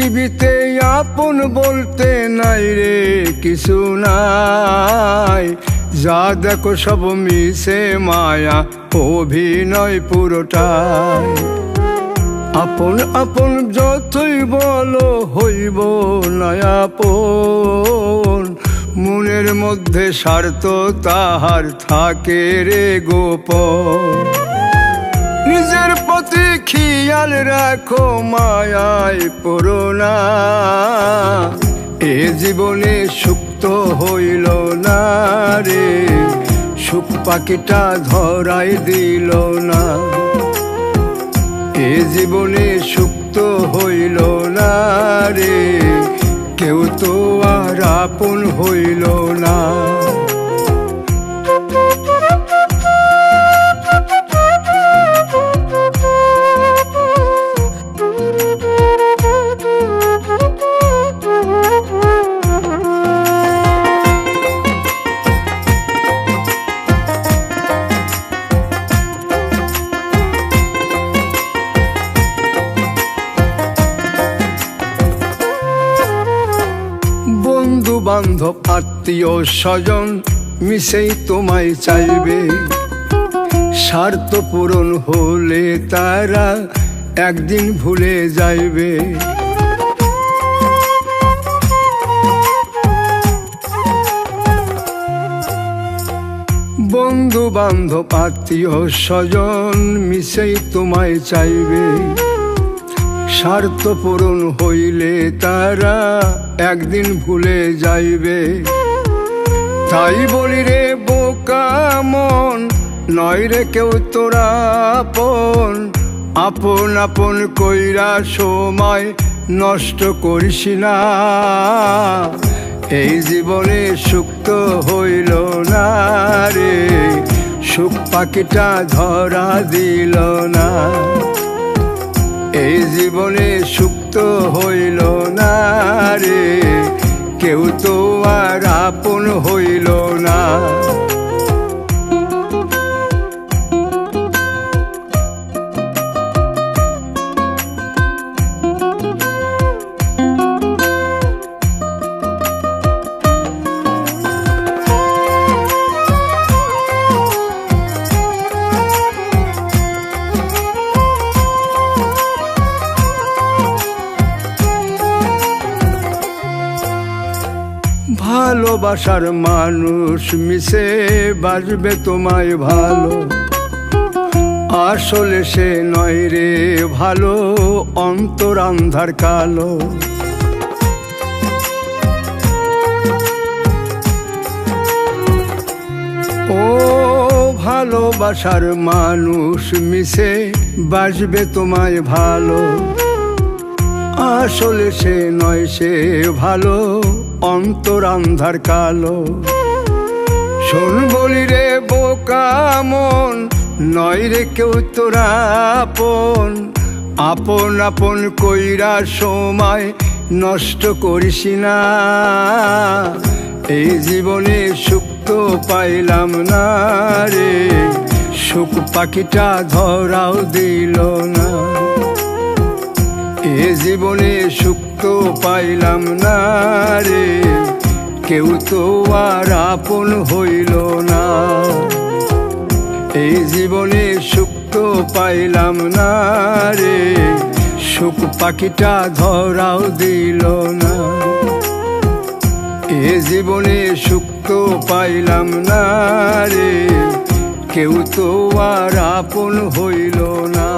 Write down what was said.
পৃথিবীতে আপন বলতে নাই রে কিছু নাই, যা দেখো সব মিশে মায়া অভিনয় পুরোটাই। আপন আপন যতই বলো হইব না আপন, মনের মধ্যে স্বার্থ তাহার থাকে রে গোপন। নিজের প্রতি খেয়াল রাখো মায়ায় পড়ো না, এ জীবনে সুখ তো হইল না রে, সুখ পাখিটা ধরাই দিল না। এ জীবনে সুখ তো হইল না রে, কেউ তো আর আপন হইল না। বন্ধু বান্ধব আত্মীয় স্বজন মিশেই তোমায় চাইবে, স্বার্থ পূরণ হলে তারা একদিন ভুলে যাইবে। বন্ধু বান্ধব আত্মীয় স্বজন মিশেই তোমায় চাইবে, স্বার্থ পূরণ হইলে তারা একদিন ভুলে যাইবে। তাই বলি রে বোকা মন, নয় রে কেউ তোরা আপন, আপন আপন কইরা সময় নষ্ট করিস না। এই জীবনে সুখ তো হইল না রে, সুখ পাখিটা ধরা দিল না। এই জীবনে সুখ তো হইল না রে, কেউ তো আর আপন হইল না। ভালোবাসার মানুষ মিশে বাসবে তোমায় ভালো, আসলে সে নয় রে ভালো, অন্তর আন্ধার কালো। ও ভালোবাসার মানুষ মিশে বাসবে তোমায় ভালো, আসলে সে নয় সে ভালো, অন্তর আন্ধার কালো। শোন বলি রে বোকা মন, নয় রে কেউ তোরা আপন, আপন আপন কইরা সময় নষ্ট করিস না। এই জীবনে সুখ তো পাইলাম না রে, সুখ পাখিটা ধরাও দিল না। এ জীবনে সুখ তো পাইলাম না রে, কেউ তো আর আপন হইল না। এই জীবনে সুখ তো পাইলাম না রে, সুখ পাখিটা ধরাও দিল না। এ জীবনে সুখ তো পাইলাম না রে, কেউ তো আর আপন হইল না।